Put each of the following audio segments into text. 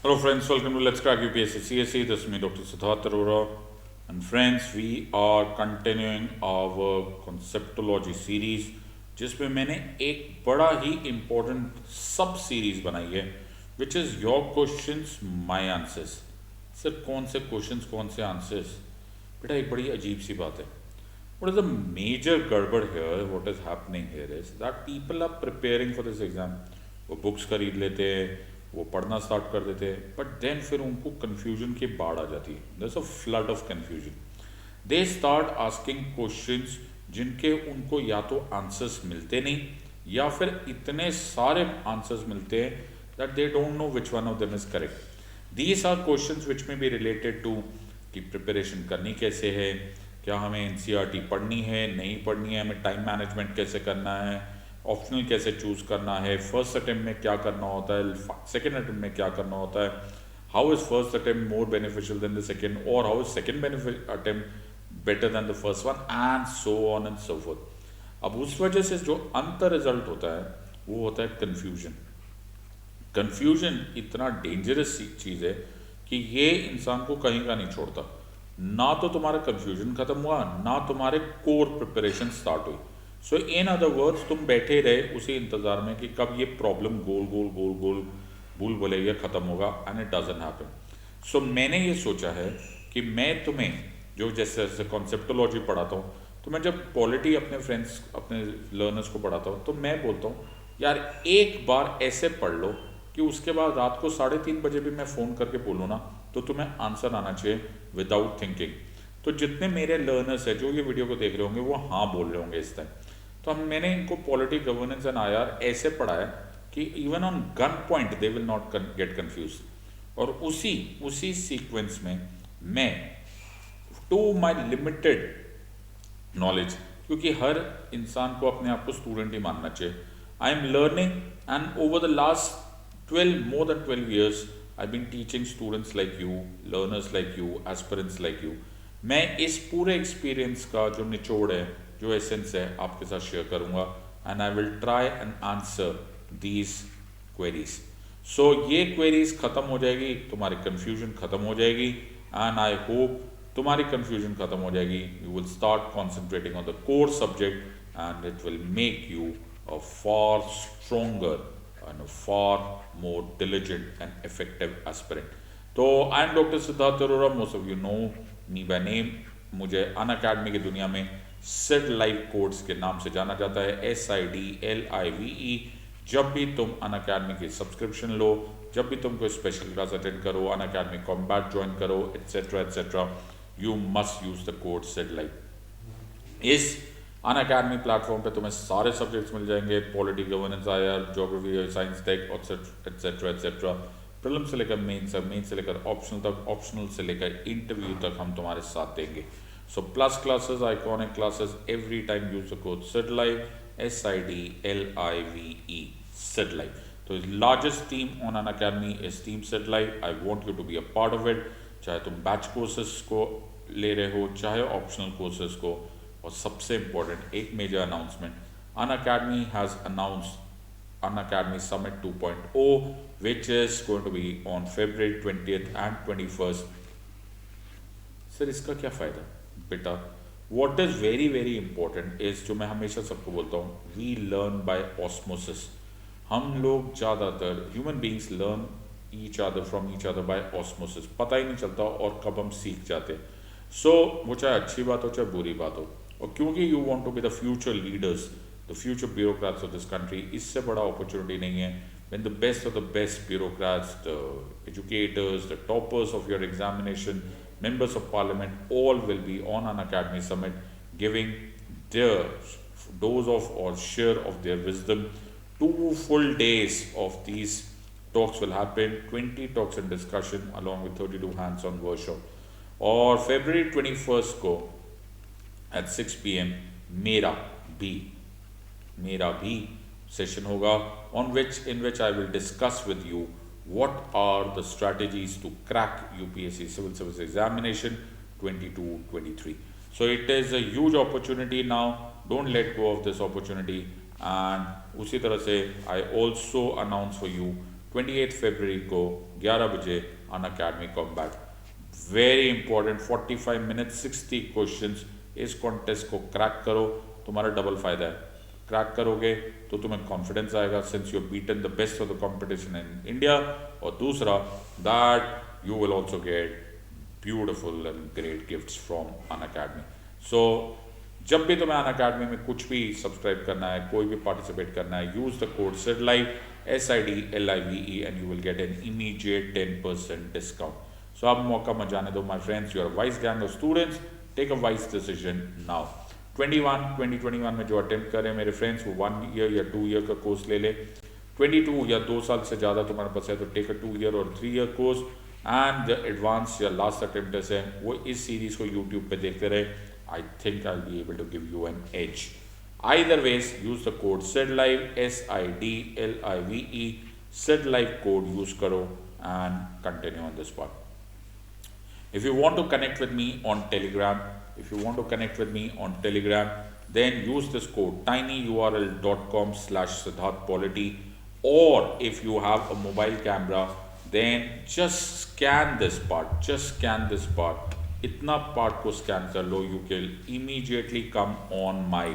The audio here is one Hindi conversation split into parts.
Hello friends, welcome to Let's Crack UPSC CSE. This is me, Dr. Siddharth Arora. And friends, we are continuing our conceptology series जिसमें मैंने एक बड़ा ही important सब सीरीज बनाई है which is your questions, my answers. Sir कौन से questions, कौन से answers? बेटा एक बड़ी अजीब सी बात है. What is the major गड़बड़ here? What is happening here is that people are preparing for this exam. वो बुक्स खरीद लेते हैं, वो पढ़ना स्टार्ट कर देते हैं, बट देन फिर उनको कन्फ्यूजन की बाढ़ आ जाती है. There is a flood of confusion. They start asking questions जिनके उनको या तो आंसर्स मिलते नहीं या फिर इतने सारे आंसर्स मिलते हैं that they don't know which one of them is correct. These are questions which may be related to कि प्रिपरेशन करनी कैसे है, क्या हमें एनसीईआरटी पढ़नी है, नहीं पढ़नी है, हमें टाइम मैनेजमेंट कैसे करना है, ऑप्शनल कैसे चूज़ करना है, फर्स्ट अटेम्प्ट में क्या करना होता है, सेकेंड अटेम्प्ट में क्या करना होता है, how is first attempt more beneficial than the second, और how is second attempt better than the first one, and so on and so forth. अब उस वजह से जो अंत रिजल्ट होता है वो होता है कन्फ्यूजन. कन्फ्यूजन इतना डेंजरस चीज़ है कि ये इंसान को कहीं का नहीं छोड़ता. ना तो तुम्हारा कन्फ्यूजन ख़त्म हुआ, ना तुम्हारे कोर प्रिपरेशन स्टार्ट हुई. सो इन अदर वर्ड्स तुम बैठे रहे उसी इंतज़ार में कि कब ये प्रॉब्लम गोल गोल गोल गोल भूल भुलैया ख़त्म होगा, एंड इट डजंट हैपन. सो मैंने ये सोचा है कि मैं तुम्हें जो जैसे जैसे कॉन्सेप्टोलॉजी पढ़ाता हूँ, तो मैं जब पॉलिटी अपने फ्रेंड्स अपने लर्नर्स को पढ़ाता हूँ तो मैं बोलता हूँ यार एक बार ऐसे पढ़ लो कि उसके बाद रात को 3:30 बजे भी मैं फ़ोन करके बोलूँ ना तो तुम्हें आंसर आना चाहिए विदाउट थिंकिंग. तो जितने मेरे लर्नर्स हैं जो ये वीडियो को देख रहे होंगे वो हाँ बोल रहे होंगे इस टाइम. तो मैंने इनको पॉलिटी, गवर्नेंस एंड आईआर ऐसे पढ़ाया कि even on gun point they will not get confuse. और उसी सीक्वेंस में मैं टू माई लिमिटेड नॉलेज, क्योंकि हर इंसान को अपने आप को स्टूडेंट ही मानना चाहिए, I am learning and over the last 12 more than 12 years I've been teaching students like you, learners like you, aspirants like you. मैं इस पूरे एक्सपीरियंस का जो निचोड़ है, जो एसेंस है, आपके साथ शेयर करूंगा, and I will try and answer these queries. So ये क्वेरीज खत्म हो जाएगी, तुम्हारी कन्फ्यूजन खत्म हो जाएगी, एंड आई होप तुम्हारी कन्फ्यूजन खत्म हो जाएगी. You will start concentrating on the core subject and it will make you a far stronger and a far more diligent and effective aspirant. तो I am doctor Siddharth Arora, most of you know me by name. मुझे अनअकैडमी की दुनिया में सिड लाइव कोर्स के नाम से जाना जाता है, SIDLIVE. जब भी तुम अनअकैडमी की सब्सक्रिप्शन लो, जब भी तुम कोई स्पेशल क्लास अटेंड करो, अनअकैडमी कॉम्बैट ज्वाइन करो, etcetera etcetera, you must use the code Sid live. इस अनअकैडमी प्लेटफॉर्म पे तुम्हें सारे सब्जेक्ट्स मिल जाएंगे, polity, governance, IR, geography, science, tech, etcetera etcetera. Prelim से लेकर मेन से लेकर ऑप्शनल तक, ऑप्शनल से लेकर इंटरव्यू तक हम तुम्हारे साथ देंगे. So plus classes, iconic classes, every time use the code SIDLIVE, SIDLIVE, SIDLIVE. तो largest team on Unacademy is team SIDLIVE. I want you to be a part of it, चाहे तुम बैच कोर्सेज को ले रहे हो, चाहे ऑप्शनल कोर्सेज को. और सबसे इंपॉर्टेंट एक major announcement, Unacademy has announced Unacademy summit 2.0 which is going to be on February 20th and 21st. Sir इसका क्या फ़ायदा बेटा? What is very very important is, जो मैं हमेशा सबको बोलता हूँ, वी लर्न बाय ऑस्मोसिस. हम लोग ज़्यादातर human beings learn each other from each other by osmosis. पता ही नहीं चलता और कब हम सीख जाते. सो वो चाहे अच्छी बात हो चाहे बुरी बात हो, और क्योंकि you want to be the future leaders, the future bureaucrats of this country, इससे बड़ा अपॉर्चुनिटी नहीं है. When the best of the best bureaucrats, the educators, the toppers of your examination, members of parliament, all will be on an academy summit giving their dose of or share of their wisdom. 2 full days of these talks will happen, 20 talks and discussion along with 32 hands-on workshop. और February 21st को at 6 PM मेरा भी सेशन होगा, in which I will discuss with you what are the strategies to crack UPSC Civil Service Examination 22-23. So it is a huge opportunity now. Don't let go of this opportunity. And उसी तरह से I also announce for you 28 फरवरी को 11 बजे Unacademy come back. Very important 45 minute 60 questions. इस कॉन्टेस्ट को क्रैक करो, तुम्हारा डबल फायदा है। क्रैक करोगे तो तुम्हें कॉन्फिडेंस आएगा since you beaten the best of the competition in India, और दूसरा that you will also get beautiful and great gifts from Unacademy. So जब भी तुम्हें अनअकैडमी में कुछ भी सब्सक्राइब करना है, कोई भी पार्टिसिपेट करना है, use the code SIDLIVE SIDLIVE and you will get an immediate 10% discount. So अब मौका मत जाने दो my friends, you are wise gang of students, take a wise decision now. 2021 में जो अटेम्प्ट करें मेरे फ्रेंड्स, वो 1 ईयर या 2 ईयर का कोर्स ले ले। 22 या 2 साल से ज़्यादा तुम्हारे पास है तो टेक अ 2 ईयर और 3 year course. And the advance या लास्ट अटेम्प्टर्स हैं वो इस सीरीज़ को यूट्यूब पे देखते रहे। I think I will be able to give you an edge. Either ways, use the code SIDLIVE SIDLIVE SIDLIVE code use करो and continue on this part. If you want to connect with me on Telegram, then use this code tinyurl.com/SiddharthPolity, or if you have a mobile camera, then just scan this part. इतना part को scan कर लो, you can immediately come on my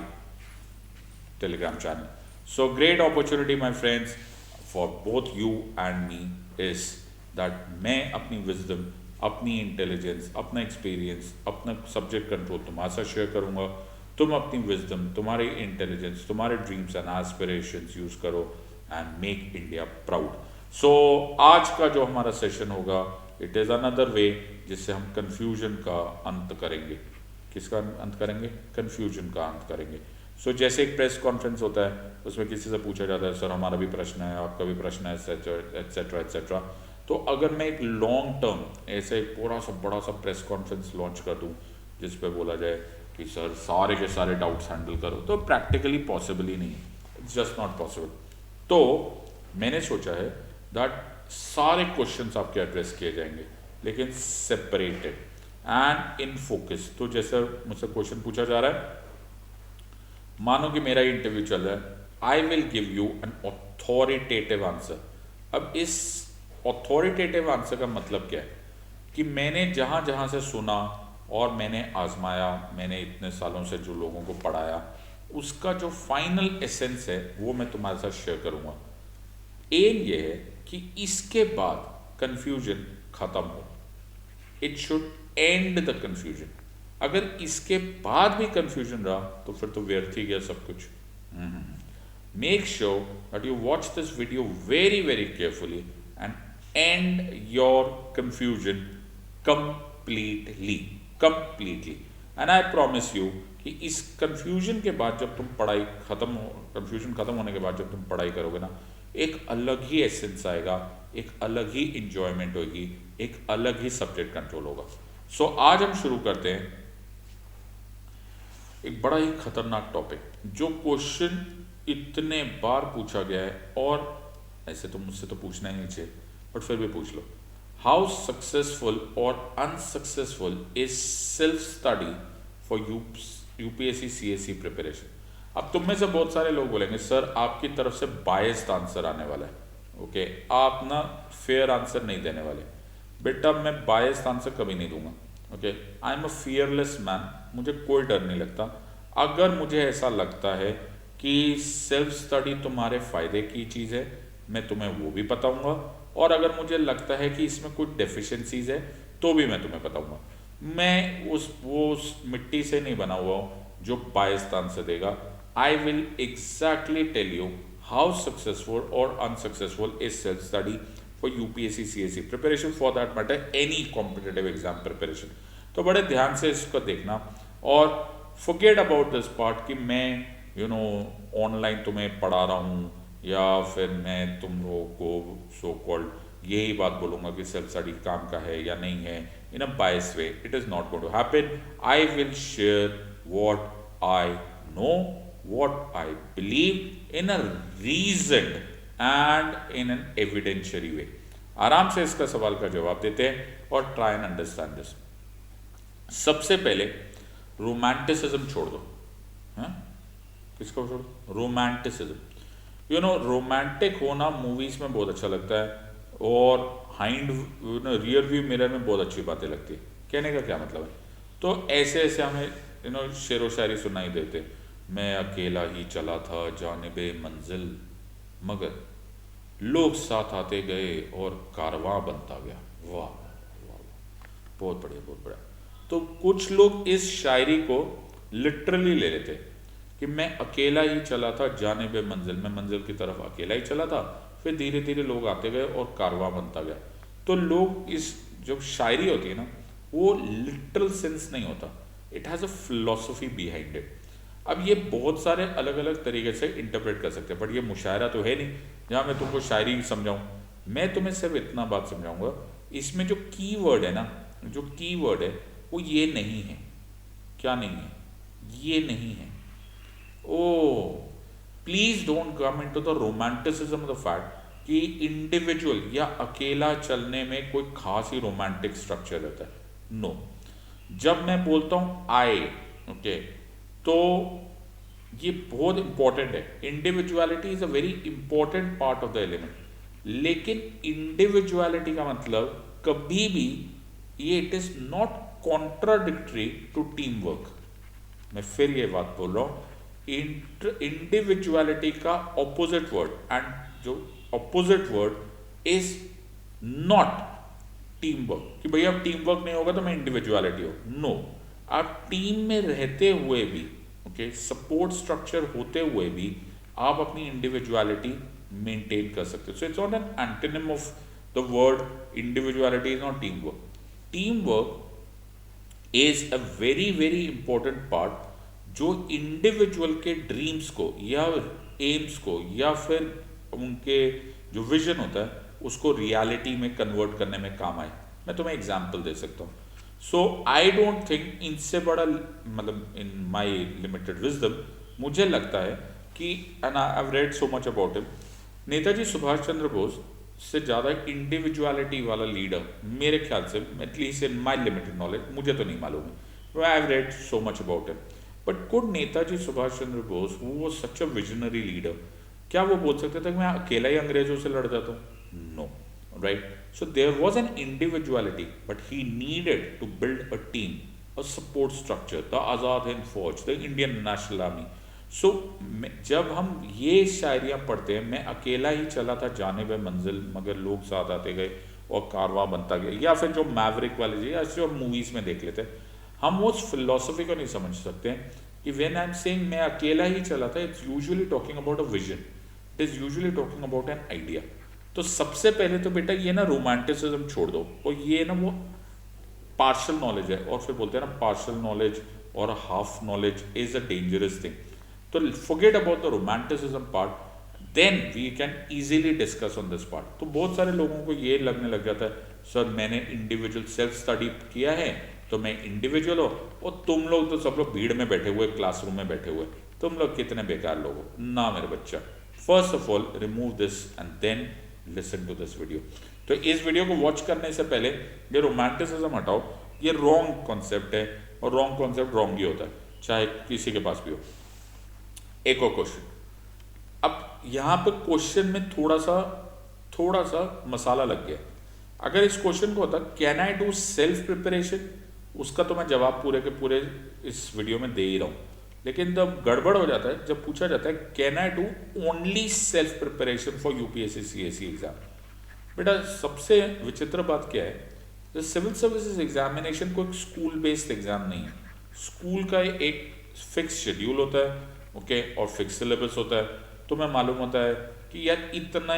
Telegram channel. So great opportunity my friends for both you and me is that मैं अपनी wisdom, अपनी intelligence, अपना experience, अपना subject control तुम्हारे साथ share करूँगा। तुम अपनी wisdom, तुम्हारी intelligence, तुम्हारे dreams and aspirations use करो and make India proud. So आज का जो हमारा session होगा, it is another way जिससे हम confusion का अंत करेंगे। किसका अंत करेंगे? Confusion का अंत करेंगे। सो जैसे एक प्रेस कॉन्फ्रेंस होता है उसमें किसी से पूछा जाता है सर हमारा भी प्रश्न है, आपका भी प्रश्न है, एट्सेट्रा एट्सेट्रा। तो अगर मैं एक लॉन्ग टर्म ऐसे एक पूरा सा बड़ा सा प्रेस कॉन्फ्रेंस लॉन्च कर दूं जिस पे बोला जाए कि सर सारे के सारे डाउट्स हैंडल करो, तो प्रैक्टिकली पॉसिबल ही नहीं है, इट्स जस्ट नॉट पॉसिबल। तो मैंने सोचा है दैट सारे क्वेश्चंस आपके एड्रेस किए जाएंगे लेकिन सेपरेटेड एंड इन फोकस। तो जैसे मुझसे क्वेश्चन पूछा जा रहा है, मानो कि मेरा इंटरव्यू चल रहा है, I will give you an authoritative answer. अब इस ऑथोरिटेटिव आंसर का मतलब क्या है कि मैंने जहाँ जहाँ से सुना और मैंने आजमाया, मैंने इतने सालों से जो लोगों को पढ़ाया, उसका जो फाइनल एसेंस है वो मैं तुम्हारे साथ शेयर करूँगा। एम ये है कि इसके बाद कन्फ्यूजन खत्म हो, it should and the confusion. अगर इसके बाद भी कंफ्यूजन रहा तो फिर तो व्यर्थ ही गया सब कुछ। Make sure that you watch this video very very carefully and and your confusion completely. And I promise you कि इस कंफ्यूजन के बाद जब तुम पढ़ाई कंफ्यूजन खत्म होने के बाद जब तुम पढ़ाई करोगे ना, एक अलग ही एसेंस आएगा, एक अलग ही इंजॉयमेंट होगी, एक अलग ही सब्जेक्ट कंट्रोल होगा। सो आज हम शुरू करते हैं एक बड़ा ही खतरनाक टॉपिक, जो क्वेश्चन इतने बार पूछा गया है और ऐसे तो मुझसे तो पूछना ही नहीं चाहिए बट फिर भी पूछ लो। हाउ सक्सेसफुल और unsuccessful is self study for UPSC CSC preparation. अब तुम में से बहुत सारे लोग बोलेंगे सर आपकी तरफ से बायस्ड आंसर आने वाला है। ओके, आप ना फेयर आंसर नहीं देने वाले। बेटा मैं बायस्ड आंसर कभी नहीं दूंगा। Okay, I am a fearless man, मुझे कोई डर नहीं लगता। अगर मुझे ऐसा लगता है कि सेल्फ स्टडी तुम्हारे फायदे की चीज़ है, मैं तुम्हें वो भी बताऊंगा, और अगर मुझे लगता है कि इसमें कुछ डेफिशिएंसीज है तो भी मैं तुम्हें बताऊंगा। मैं उस मिट्टी से नहीं बना हुआ हूँ जो बायस्ड आंसर देगा। I will exactly tell you how successful और unsuccessful is self study for UPSC CSC preparation, for that matter any competitive exam preparation। तो बड़े ध्यान से इसको देखना और forget about this part कि मैं ऑनलाइन तुम्हें पढ़ा रहा हूँ या फिर मैं तुम लोगों को so called यही बात बोलूँगा कि सेल्फ स्टडी काम का है या नहीं है in a biased way। It is not going to happen। I will share what I know, what I believe in a reasoned and in an evidentiary way. आराम से इसका सवाल का जवाब देते हैं और ट्राई एंड अंडरस्टैंड दिस। सबसे पहले रोमांटिसिज्म छोड़ दो। हाँ, किसको छोड़ दो? रोमांटिसिज्म। रोमांटिक होना मूवीज में बहुत अच्छा लगता है, और हाइंड रियर व्यू मिरर में बहुत अच्छी बातें लगती है। कहने का क्या मतलब है? तो ऐसे ऐसे हमें शेर व शायरी सुनाई देते। मैं अकेला ही चला था जानिबे मंजिल, मगर लोग साथ आते गए और कारवां बनता गया। वाह वाह वाह, बहुत बढ़िया बहुत बढ़िया। तो कुछ लोग इस शायरी को लिटरली ले लेते कि मैं अकेला ही चला था जानिबे मंजिल, मैं मंजिल की तरफ अकेला ही चला था, फिर धीरे धीरे लोग आते गए और कारवां बनता गया। तो लोग इस जो शायरी होती है ना, वो लिटरल सेंस नहीं होता, it has a philosophy behind it. अब ये बहुत सारे अलग अलग तरीके से इंटरप्रेट कर सकते हैं, बट ये मुशायरा तो है नहीं जहाँ मैं तुमको शायरी समझाऊँ। मैं तुम्हें सिर्फ इतना बात समझाऊंगा, इसमें जो की वर्ड है ना, जो की वर्ड है वो ये नहीं है। क्या नहीं है? ये नहीं है। Oh please don't come into the romanticism of the fact कि इंडिविजुअल या अकेला चलने में कोई खास ही रोमांटिक स्ट्रक्चर रहता है। नो, जब मैं बोलता हूं आई, ओके, तो ये बहुत इंपॉर्टेंट है। Individuality is a very important part of the element, लेकिन इंडिविजुअलिटी का मतलब कभी भी ये it is not contradictory to team work. मैं फिर ये बात बोल रहा हूं, इंडिविजुअलिटी का ऑपोजिट वर्ड, एंड जो opposite word is not team work कि भैया टीम वर्क नहीं होगा तो मैं इंडिविजुअलिटी हो। नो, आप टीम में रहते हुए भी, ओके, सपोर्ट स्ट्रक्चर होते हुए भी आप अपनी इंडिविजुअलिटी मेंटेन कर सकते हो। So it's not an antonym of the word individuality, is not team work. Team work is a very very important part जो इंडिविजुअल के ड्रीम्स को या एम्स को या फिर उनके जो विजन होता है उसको रियलिटी में कन्वर्ट करने में काम आए। मैं तुम्हें एग्जांपल दे सकता हूँ। सो आई डोंट थिंक इनसे बड़ा, मतलब इन माय लिमिटेड विजडम, मुझे लगता है कि, and I have read so much about him, Netaji Subhash Chandra Bose से ज़्यादा इंडिविजुअलिटी वाला लीडर मेरे ख्याल से, at least in my limited knowledge, मुझे तो नहीं मालूम है, I have read so much about him, but could Netaji Subhash Chandra Bose who was such a visionary leader, क्या वो बोल सकते थे कि मैं अकेला ही अंग्रेजों से लड़ जाता हूँ? No, right? So there was an individuality, but he needed to build a team, a support structure, the Azad Hind Fauj, the Indian National Army. So जब हम ये शायरियाँ पढ़ते हैं, मैं अकेला ही चला था जानिबे मंजिल मगर लोग साथ आते गए और कारवां बनता गया, या फिर जो मैवरिक वाले जी, या जो मूवीज में देख लेते हैं, हम उस फिलोसफी को नहीं समझ सकते हैं कि व्हेन आई एम सेइंग मैं अकेला ही चला था, it's usually talking about a vision, it is usually talking about an idea. तो सबसे पहले तो बेटा ये ना रोमांटिसिज्म छोड़ दो, और ये ना वो पार्शल नॉलेज है, और फिर बोलते हैं ना पार्शल नॉलेज और half knowledge is a dangerous thing. तो forget about the romanticism part, then we can easily discuss on this part. तो बहुत सारे लोगों को ये लगने लग जाता है, सर मैंने इंडिविजुअल सेल्फ स्टडी किया है तो मैं इंडिविजुअल हो, और तुम लोग तो सब लोग भीड़ में बैठे हुए, क्लासरूम में बैठे हुए, तुम लोग कितने बेकार लोग हो। ना मेरे बच्चा, first of all remove this and then listen to this video. तो इस वीडियो को वॉच करने से पहले ये रोमांटिसिज्म हटाओ, ये रॉन्ग कॉन्सेप्ट है, और रॉन्ग कॉन्सेप्ट रॉन्ग ही होता है, चाहे किसी के पास भी हो। एक और क्वेश्चन, अब यहाँ पे क्वेश्चन में थोड़ा सा मसाला लग गया। अगर इस क्वेश्चन को होता can I do self preparation, उसका तो मैं जवाब पूरे के पूरे इस वीडियो में दे ही रहा हूँ, लेकिन जब गड़बड़ हो जाता है, जब पूछा जाता है can I do only self preparation for UPSC CSC exam, बेटा सबसे विचित्र बात क्या है, जो सिविल सर्विसेज एग्जामिनेशन को एक स्कूल बेस्ड एग्जाम नहीं है। स्कूल का एक फिक्स शेड्यूल होता है, ओके, और फिक्स सिलेबस होता है। तुम्हें मालूम होता है कि यार इतना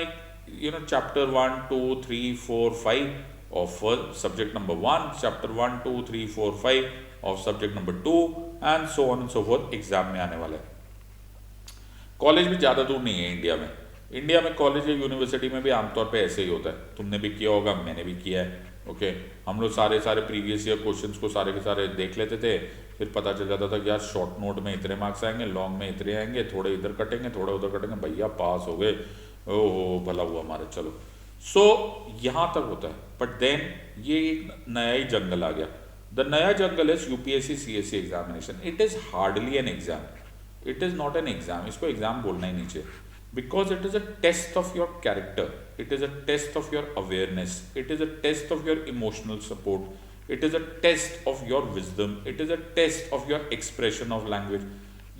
chapter 1 2 3 4 5 of subject number 1, chapter 1 2 3 4 5 of subject number 2 and so on and so forth exam में आने वाला है। कॉलेज भी ज़्यादा दूर नहीं है इंडिया में। इंडिया में कॉलेज या यूनिवर्सिटी में भी आमतौर पे ऐसे ही होता है, तुमने भी किया होगा, मैंने भी किया है, ओके। हम लोग सारे प्रीवियस ईयर क्वेश्चंस को सारे के सारे देख लेते थे, फिर पता चल जाता था कि यार शॉर्ट नोट में इतने मार्क्स आएंगे, लॉन्ग में इतने आएंगे, थोड़े इधर कटेंगे थोड़े उधर कटेंगे, भैया पास हो गए, ओहो भला हुआ हमारे, चलो। सो यहाँ तक होता है, बट देन ये एक नया ही जंगल आ गया। द नया jungle is UPSC CSC examination. It is hardly an exam, it is not an exam, इसको एग्जाम बोलना ही नहीं चाहिए। because it is a test of your character, it is a test of your awareness, it is a test of your emotional support, it is a test of your wisdom, it is a test of your expression of language.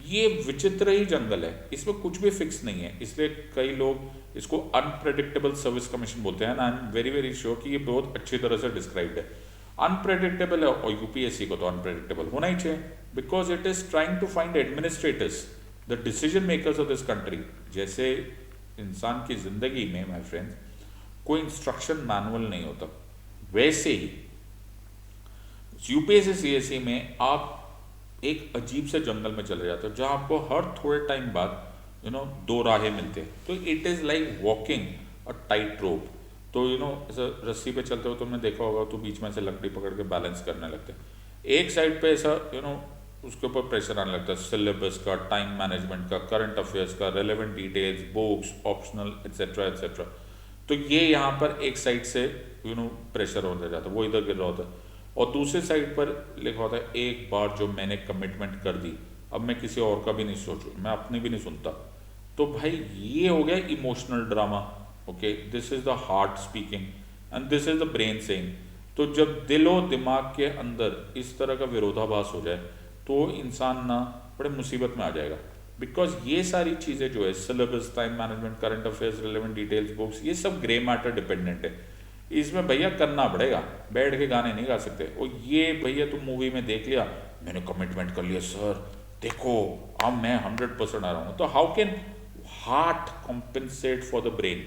ये विचित्र ही जंगल है, इसमें कुछ भी फिक्स नहीं है, इसलिए कई लोग इसको अनप्रेडिक्टेबल सर्विस कमीशन बोलते हैं। I am very very sure कि ये बहुत अच्छी तरह से डिस्क्राइब्ड है। अनप्रेडिक्टेबल है, और यूपीएससी को तो अनप्रेडिक्टेबल होना ही चाहिए, because it is trying to find administrators, the decision makers of this country. जैसे इंसान की जिंदगी में माय फ्रेंड्स कोई इंस्ट्रक्शन मैनुअल नहीं होता, वैसे ही यूपीएससी सीएससी में आप एक अजीब से जंगल में चले जाते हो जहां आपको हर थोड़े टाइम बाद दो राहें मिलते हैं। तो it is like walking a tight रोप। तो ऐसा रस्सी पे चलते हो, तुमने देखा होगा, तो बीच में से लकड़ी पकड़ के बैलेंस करने लगते हैं। एक साइड पे ऐसा उसके ऊपर प्रेशर आने लगता है सिलेबस का, टाइम मैनेजमेंट का, करंट अफेयर्स का, relevant details, books, optional etcetera etcetera. तो ये यहाँ पर एक साइड से प्रेशर होता जाता है, वो इधर गिर रहा होता है, और दूसरी साइड पर लिखा होता है एक बार जो मैंने कमिटमेंट कर दी, अब मैं किसी और का भी नहीं सोचूं, मैं अपनी भी नहीं सुनता। तो भाई ये हो गया emotional drama. Okay, this is the heart speaking and this is the brain saying. तो जब दिल और दिमाग के अंदर इस तरह का विरोधाभास हो जाए तो इंसान ना बड़े मुसीबत में आ जाएगा। बिकॉज ये सारी चीज़ें जो है syllabus, time management, current affairs, relevant details, books, ये सब ग्रे मैटर डिपेंडेंट है। इसमें भैया करना पड़ेगा, बैठ के गाने नहीं गा सकते। और ये भैया तुम मूवी में देख लिया, मैंने कमिटमेंट कर लिया सर, देखो अब मैं 100% आ रहा हूँ। तो how can heart compensate for the brain?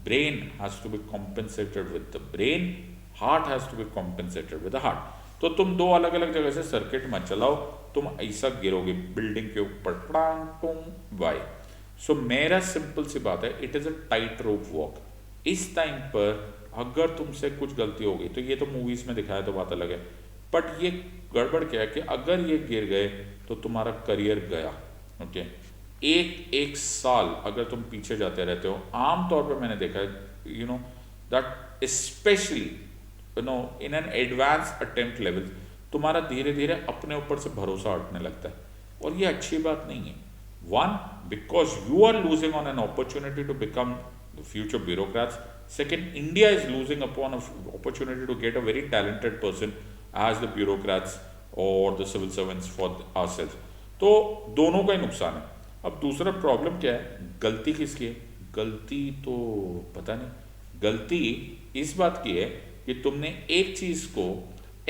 Brain has to be compensated with the brain, heart has to be compensated with the heart. तो तुम दो अलग अलग जगह से सर्किट मत चलाओ, तुम ऐसा गिरोगे बिल्डिंग के ऊपर, पड़ांग टूम वाई। सो मेरा सिंपल सी बात है, it is a tight rope walk. इस टाइम पर अगर तुमसे कुछ गलती हो गई, तो ये तो मूवीज में दिखाया तो बात अलग है, बट ये गड़बड़ क्या है कि अगर ये गिर गए तो तुम्हारा करियर गया। ओके, एक साल अगर तुम पीछे जाते रहते हो, आमतौर पर मैंने देखा है that specially in an advance attempt level, तुम्हारा धीरे धीरे अपने ऊपर से भरोसा हटने लगता है, और ये अच्छी बात नहीं है। One, because you are losing on an opportunity to become the future bureaucrats. Second, India is losing upon an opportunity to get a very talented person as the bureaucrats or the civil servants for ourselves. तो दोनों का ही नुकसान है। अब दूसरा प्रॉब्लम क्या है, गलती किसकी है? गलती तो पता नहीं। गलती इस बात की है कि तुमने एक चीज को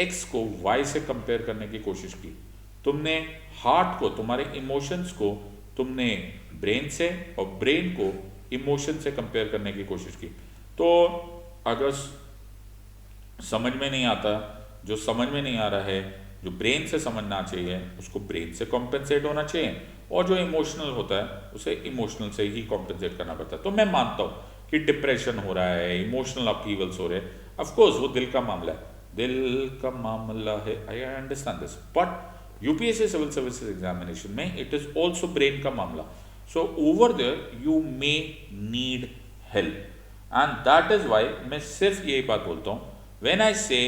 x को y से कंपेयर करने की कोशिश की। तुमने हार्ट को, तुम्हारे इमोशंस को तुमने ब्रेन से, और ब्रेन को इमोशन से कंपेयर करने की कोशिश की। तो अगर समझ में नहीं आता, जो समझ में नहीं आ रहा है, जो ब्रेन से समझना चाहिए उसको ब्रेन से कॉम्पेंसेट होना चाहिए, और जो इमोशनल होता है उसे इमोशनल से ही कॉम्पेंसेट करना पड़ता है। तो मैं मानता हूँ कि डिप्रेशन हो रहा है, इमोशनल अपहीवल्स हो रहे हैं, ऑफकोर्स वो दिल का मामला है, दिल का मामला है, I understand this, but UPSC civil services examination में इट इज ऑल्सो ब्रेन का मामला। So over there you may need help, and that is why मैं सिर्फ यही बात बोलता हूँ, व्हेन आई से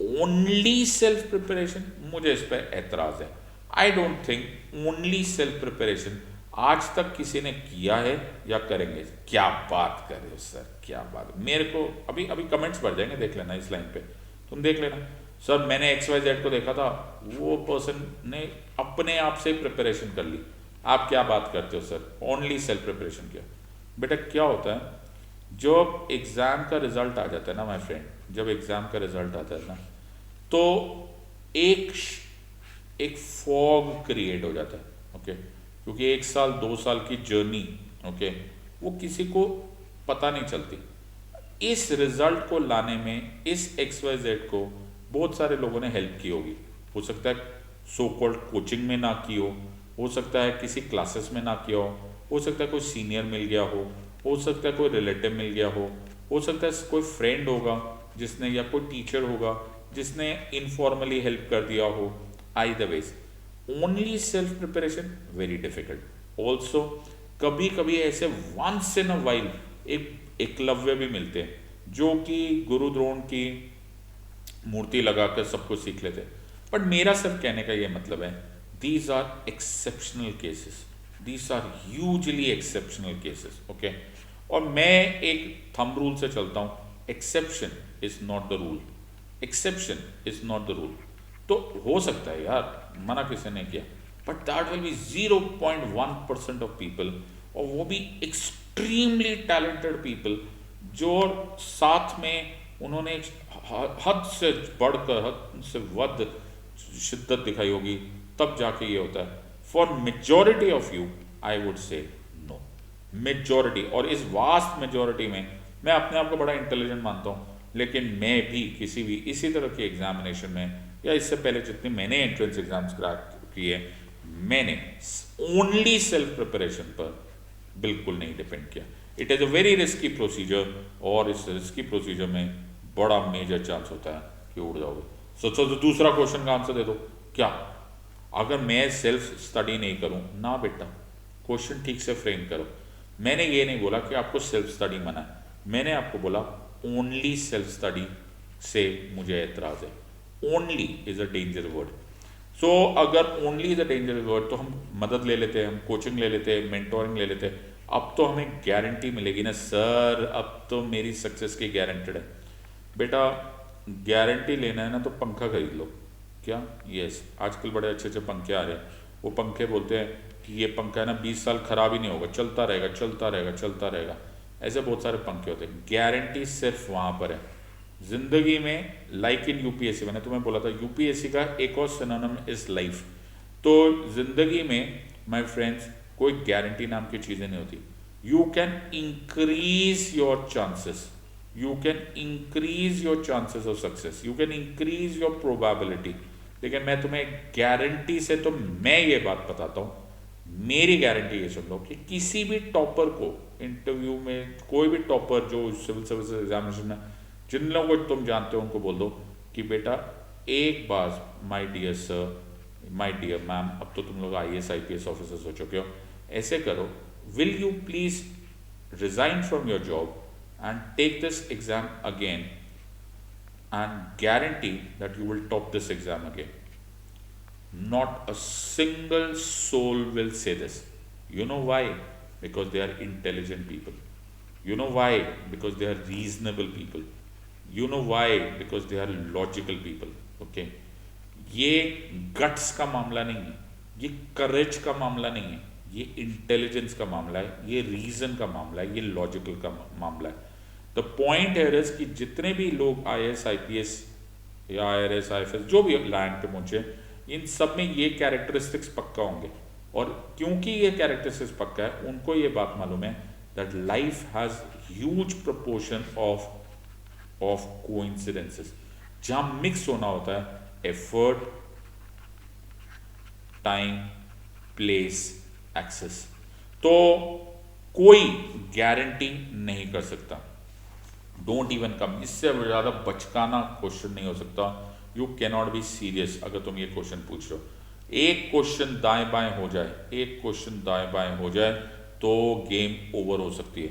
ओनली सेल्फ प्रिपरेशन, मुझे इस पर एतराज है। I don't think only self preparation आज तक किसी ने किया है या करेंगे। क्या बात कर रहे हो सर, क्या बात। मेरे को अभी कमेंट्स बढ़ जाएंगे, देख लेना इस लाइन पे, तुम देख लेना सर मैंने XYZ को देखा था, वो पर्सन ने अपने आप से प्रिपरेशन कर ली। आप क्या बात करते हो सर, ओनली सेल्फ प्रिपरेशन किया? बेटा क्या होता है, जब एग्जाम का रिजल्ट आ जाता है ना माय फ्रेंड, जब एग्जाम का रिजल्ट आता है ना, तो एक फॉग क्रिएट हो जाता है। ओके, क्योंकि 1 साल 2 साल की जर्नी, ओके, वो किसी को पता नहीं चलती। इस रिजल्ट को लाने में इस XYZ को बहुत सारे लोगों ने हेल्प की होगी। हो सकता है सो कॉल्ड कोचिंग में ना की हो सकता है किसी क्लासेस में ना किया हो सकता है कोई सीनियर मिल गया हो सकता है कोई रिलेटिव मिल गया हो सकता है कोई फ्रेंड होगा जिसने, या कोई टीचर होगा जिसने इनफॉर्मली हेल्प कर दिया हो। Either ways only self preparation very difficult. Also कभी कभी ऐसे वंस इन अ वाइल एक एकलव्य भी मिलते हैं जो कि गुरु द्रोण की मूर्ति लगाकर सब कुछ सीख लेते हैं। बट मेरा सिर्फ कहने का ये मतलब है, these are exceptional cases. These are hugely exceptional cases, okay. और मैं एक थंब रूल से चलता हूँ, exception is not the rule, exception is not the rule. तो हो सकता है यार, मना किसी ने किया, but that will be 0.1% of people, और वो भी एक्सट्रीमली टैलेंटेड पीपल, जो साथ में उन्होंने हद से बढ़कर, हद से वध शिद्दत दिखाई होगी, तब जाके ये होता है। For majority of you I would say no, majority. और इस वास्ट मेजॉरिटी में मैं अपने आप को बड़ा इंटेलिजेंट मानता हूँ, लेकिन मैं भी किसी भी इसी तरह के एग्जामिनेशन में, या इससे पहले जितने मैंने एंट्रेंस एग्जाम्स क्रैक किए, मैंने ओनली सेल्फ प्रिपरेशन पर बिल्कुल नहीं डिपेंड किया। It is a very risky procedure, और इस रिस्की प्रोसीजर में बड़ा मेजर चांस होता है कि उड़ जाओगे। सोचो तो दूसरा क्वेश्चन का आंसर दे दो, क्या अगर मैं सेल्फ स्टडी नहीं करूं? ना बेटा, क्वेश्चन ठीक से फ्रेम करो। मैंने ये नहीं बोला कि आपको सेल्फ स्टडी मना है, मैंने आपको बोला ओनली सेल्फ स्टडी से मुझे एतराज़ है। Only is a danger word. So अगर only is a danger word, तो हम मदद ले लेते हैं, हम कोचिंग ले लेते हैं, मेंटोरिंग ले लेते हैं। अब तो हमें गारंटी मिलेगी ना सर, अब तो मेरी सक्सेस की गारंटेड है। बेटा गारंटी लेना है ना तो पंखा खरीद लो। क्या? यस, आजकल बड़े अच्छे अच्छे पंखे आ रहे हैं। वो पंखे बोलते हैं कि ये पंखा है ना 20 साल खराब ही नहीं होगा, चलता रहेगा चलता रहेगा चलता रहेगा। ऐसे बहुत सारे पंखे होते हैं। गारंटी सिर्फ वहाँ पर है जिंदगी में, लाइक इन यूपीएससी। मैंने तुम्हें बोला था यूपीएससी का एक और सिनोनिम इज लाइफ। तो जिंदगी में माय फ्रेंड्स कोई गारंटी नाम की चीज़ें नहीं होती। You can increase your chances, you can increase your chances of success, you can increase your probability. लेकिन मैं तुम्हें गारंटी से, तो मैं ये बात बताता हूँ, मेरी गारंटी ये सुन लो कि किसी भी टॉपर को इंटरव्यू में, कोई भी टॉपर जो सिविल सर्विस एग्जामिनेशन में, जिन लोगों को तुम जानते हो उनको बोल दो कि बेटा एक बार, my dear sir, my dear ma'am, अब तो तुम लोग IAS IPS ऑफिसर्स हो चुके हो, ऐसे करो, will you please resign from your job and take this exam again and guarantee that you will top this exam again. Not a single soul will say this. You know why? Because they are intelligent people. You know why? Because they are reasonable people. You know why? Because they are logical people. Okay? ये गट्स का मामला नहीं है, ये करेज का मामला नहीं है, ये इंटेलिजेंस का मामला है, ये रीजन का मामला है, ये लॉजिकल का मामला है। द पॉइंट है कि जितने भी लोग IAS IPS या IRS IFS जो भी लैंड पे पहुंचे, इन सब में ये कैरेक्टरिस्टिक्स पक्का होंगे। और क्योंकि ये कैरेक्टरिस्टिक्स पक्का है, उनको ये बात मालूम है that life has huge proportion of coincidences, जहां मिक्स होना होता है एफर्ट, टाइम, प्लेस, एक्सेस। तो कोई गारंटी नहीं कर सकता। डोंट इवन कम, इससे ज़्यादा बचकाना क्वेश्चन नहीं हो सकता। You can not be serious अगर तुम ये क्वेश्चन पूछ रहे हो। एक क्वेश्चन दाएं बाएं हो जाए, एक क्वेश्चन दाएं बाएं हो जाए तो गेम ओवर हो सकती है।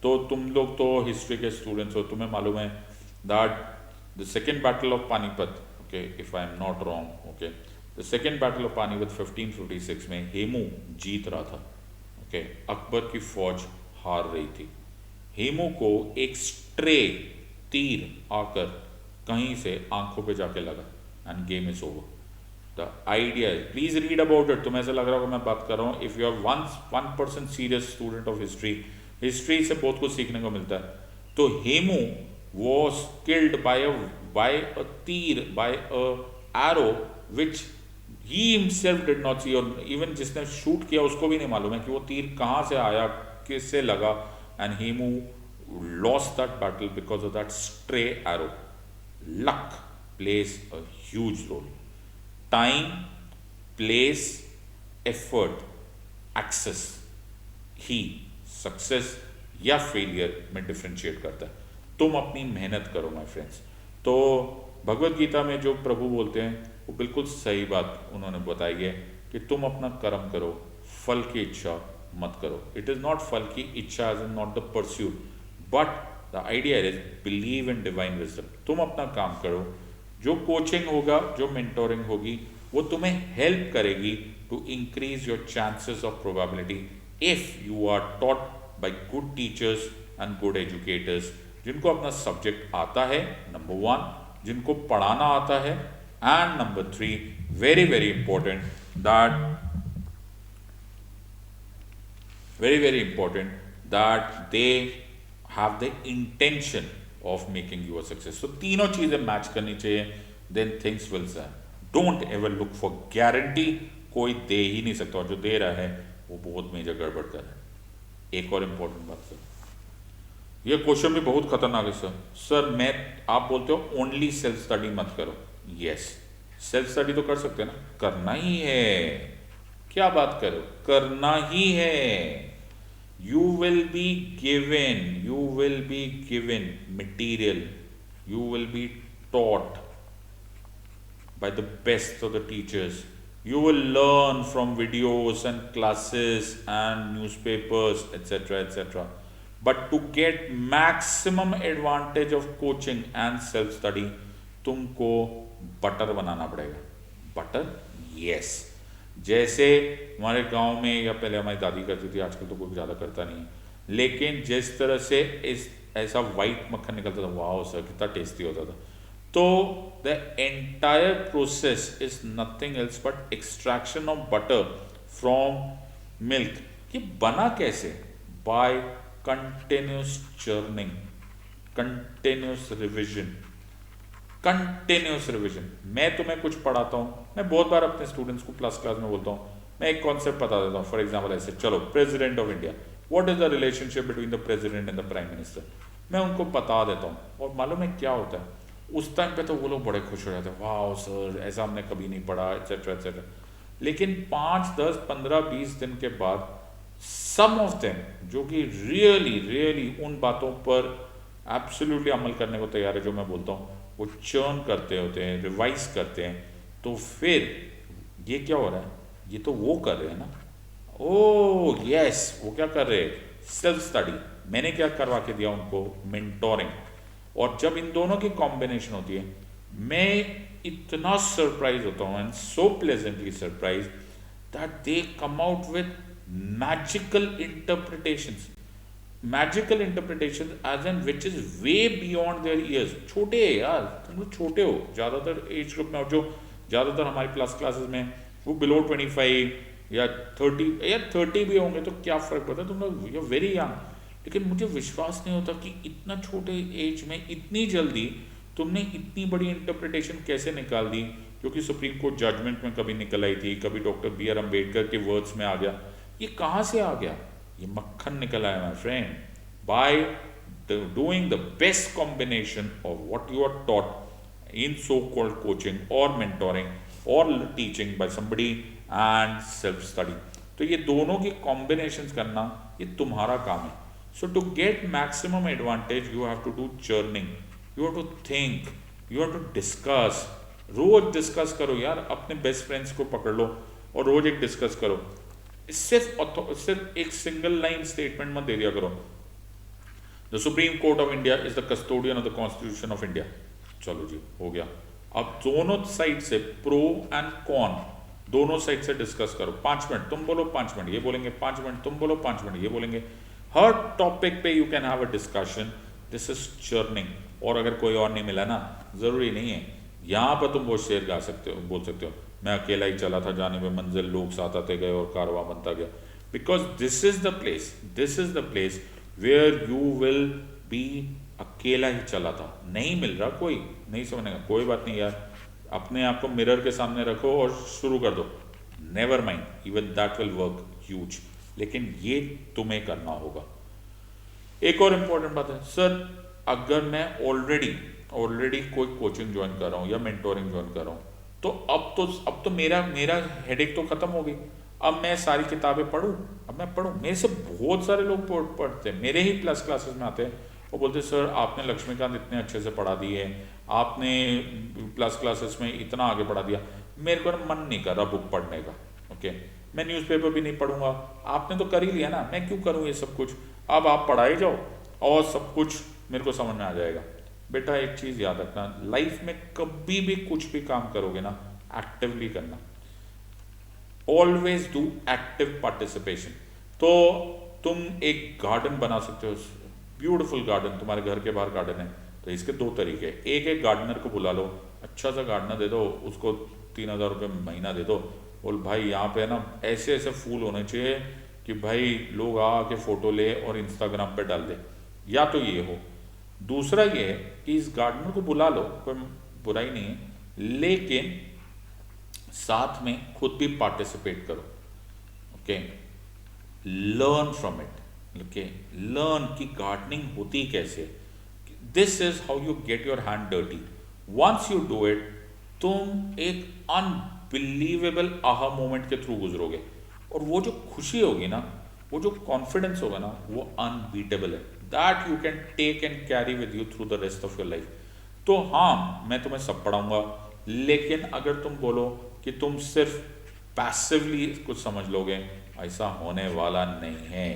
तो तुम लोग तो हिस्ट्री के स्टूडेंट्स हो, तुम्हें मालूम है that the second battle of Panipat, okay, if I am not wrong, okay, the second battle of Panipat 1556 में हेमू जीत रहा था, ओके, अकबर की फौज हार रही थी। हेमू को एक स्ट्रे तीर आकर कहीं से आंखों पे जाके लगा end game is over. The idea is, please read about it. तुम्हें ऐसा लग रहा होगा मैं बात कर रहा हूँ, if you are 1% serious student of history, history से बहुत कुछ सीखने को मिलता है। तो Hemu was killed by a तीर, by a arrow which he himself did not see, और इवन जिसने शूट किया उसको भी नहीं मालूम है कि वो तीर कहाँ से आया, किससे लगा। And Hemu lost that battle because of that stray arrow. Luck plays a huge role. Time, place, effort, access, he success या फेलियर में डिफ्रेंशिएट करता है। तुम अपनी मेहनत करो माय फ्रेंड्स। तो भगवत गीता में जो प्रभु बोलते हैं वो बिल्कुल सही बात उन्होंने बताई है कि तुम अपना कर्म करो, फल की इच्छा मत करो। इट इज नॉट फल की इच्छा as not the pursuit, but the idea is believe in divine wisdom. तुम अपना काम करो, जो कोचिंग होगा, जो मेंटोरिंग होगी, वो तुम्हें हेल्प करेगी to increase your chances of probability if you are taught by good teachers and good educators, जिनको अपना सब्जेक्ट आता है, नंबर वन, जिनको पढ़ाना आता है, and number three, very very important, that they have the intention of making you a success. So तीनों चीजें मैच करनी चाहिए, then things will say. Don't ever look for guarantee, कोई दे ही नहीं सकता, और जो दे रहा है वो बहुत मेजर गड़बड़ कर रहा है। एक और इम्पोर्टेंट बात सर, ये क्वेश्चन भी बहुत खतरनाक है सर, मैं, आप बोलते हो ओनली सेल्फ स्टडी मत करो। यस, सेल्फ स्टडी तो कर सकते हैं ना, करना ही है, क्या बात करो, करना ही है। You will be given material, you will be taught by the best of the teachers, you will learn from videos and classes and newspapers, etc. But to get maximum advantage of coaching and self study, तुमको बटर बनाना पड़ेगा। बटर, यस, जैसे हमारे गांव में, या पहले हमारी दादी करती थी, आजकल तो कोई ज़्यादा करता नहीं है, लेकिन जिस तरह से इस ऐसा वाइट मक्खन निकलता था, वाह सर कितना टेस्टी होता था। तो the entire process is nothing else but extraction of butter from milk. ये बना कैसे? By continuous churning, continuous revision. मैं तुम्हें कुछ पढ़ाता हूँ, मैं बहुत बार अपने स्टूडेंट्स को क्लास में बोलता हूँ, मैं एक कॉन्सेप्ट बता देता हूँ। फॉर एग्जांपल ऐसे, चलो president of India, what is the relationship between the president and the prime minister, मैं उनको बता देता हूँ, और मालूम है क्या होता है, उस टाइम पे तो वो लोग बड़े खुश हो जाते हैं, वाह सर ऐसा हमने कभी नहीं पढ़ा, एक्सेट्रा। लेकिन 5, 10, 15, 20 दिन के बाद सम ऑफ देम, जो कि रियली उन बातों पर एब्सोल्युटली अमल करने को तैयार है जो मैं बोलता हूँ, वो चर्न करते होते हैं, रिवाइज करते हैं, तो फिर ये क्या हो रहा है, ये तो वो कर रहे हैं ना, ओह यस, वो क्या कर रहे हैं, सेल्फ स्टडी। मैंने क्या करवा के दिया उनको, मेंटोरिंग। और जब इन दोनों की कॉम्बिनेशन होती है, मैं इतना सरप्राइज होता हूँ, and so pleasantly surprise, that they come out with magical interpretations, as an which is way beyond their years. छोटे है यार, तुम लोग छोटे हो, ज़्यादातर एज ग्रुप में, और जो ज़्यादातर हमारी क्लासेस में वो बिलो 25 या 30, या 30 भी होंगे तो क्या फ़र्क पड़ता है, तुम लोग यू आर वेरी यंग। लेकिन मुझे विश्वास नहीं होता कि इतना छोटे एज में इतनी जल्दी तुमने इतनी बड़ी इंटरप्रिटेशन कैसे निकाल दी, जो कि सुप्रीम कोर्ट जजमेंट में कभी निकल आई थी, कभी डॉक्टर B.R. अम्बेडकर के वर्ड्स में आ गया। ये कहाँ से आ गया? ये मक्खन निकल आया my friend, by doing the best combination of what you are taught in so called coaching और मेंटोरिंग और teaching by somebody and self study. तो ये दोनों की कॉम्बिनेशंस करना, ये तुम्हारा काम है। So to get maximum advantage you have to do churning, you have to think, you have to discuss. रोज डिस्कस करो यार, अपने बेस्ट फ्रेंड्स को पकड़ लो और रोज एक डिस्कस करो। सिर्फ एक सिंगल लाइन स्टेटमेंट मत दे दिया करो, the supreme court of India is the custodian of the constitution of India. चलो जी, हो गया। अब दोनों साइड से, प्रो एंड कॉन, दोनों साइड से डिस्कस करो। 5 मिनट तुम बोलो, 5 मिनट ये बोलेंगे, 5 मिनट तुम बोलो, 5 मिनट ये बोलेंगे। हर टॉपिक पे you can have a discussion, this is churning. और अगर कोई और नहीं मिला ना, जरूरी नहीं है, यहाँ पर तुम वो शेर गा सकते हो, बोल सकते हो, मैं अकेला ही चला था जाने में मंजिल, लोग साथ आते गए और कारवां बनता गया। Because this is the place where you will be. अकेला ही चला था, नहीं मिल रहा, कोई नहीं समझने का, कोई बात नहीं यार, अपने आप को मिरर के सामने रखो और शुरू कर दो, never mind, even that will work huge. लेकिन ये तुम्हें करना होगा। एक और इंपॉर्टेंट बात है सर, अगर मैं ऑलरेडी कोई कोचिंग ज्वाइन कर रहा हूँ या मेंटोरिंग ज्वाइन कर रहा हूँ, तो अब तो मेरा हेडेक तो खत्म हो गई। अब मैं सारी किताबें पढूं, अब मैं पढूं। मेरे से बहुत सारे लोग पढ़ते हैं, मेरे ही प्लस क्लासेस में आते हैं, वो बोलते हैं सर आपने लक्ष्मीकांत इतने अच्छे से पढ़ा दिए, आपने प्लस क्लासेस में इतना आगे पढ़ा दिया, मेरे को मन नहीं कर रहा बुक पढ़ने का। ओके, मैं न्यूज़पेपर भी नहीं पढ़ूंगा, आपने तो कर ही लिया ना, मैं क्यों करूँ ये सब कुछ। अब आप पढ़ाई जाओ और सब कुछ मेरे को समझ में आ जाएगा। बेटा एक चीज़ याद रखना, लाइफ में कभी भी कुछ भी काम करोगे ना, एक्टिवली करना। Always do active participation. तो तुम एक गार्डन बना सकते हो, ब्यूटीफुल गार्डन, तुम्हारे घर के बाहर गार्डन है, तो इसके दो तरीके, एक गार्डनर को बुला लो, अच्छा सा गार्डनर दे दो उसको, 3,000 रुपये महीना दे दो, बोल भाई यहाँ पे ना ऐसे ऐसे फूल होने चाहिए कि भाई लोग आके फ़ोटो ले और इंस्टाग्राम पे डाल दे। या तो ये हो, दूसरा ये है कि इस गार्डनर को बुला लो, कोई बुराई नहीं है, लेकिन साथ में खुद भी पार्टिसिपेट करो। Okay, learn from it. Okay, learn कि गार्डनिंग होती कैसे। This is how you get your hand dirty. Once you do it, तुम एक अनबिलीवेबल आहा मोमेंट के थ्रू गुजरोगे, और वो जो खुशी होगी ना, वो जो कॉन्फिडेंस होगा ना, वो अनबीटेबल है। That you can take and carry with you through the rest of your life. तो हाँ, मैं तुम्हें सब पढ़ाऊंगा, लेकिन अगर तुम बोलो कि तुम सिर्फ पैसिवली कुछ समझ लोगे, ऐसा होने वाला नहीं है।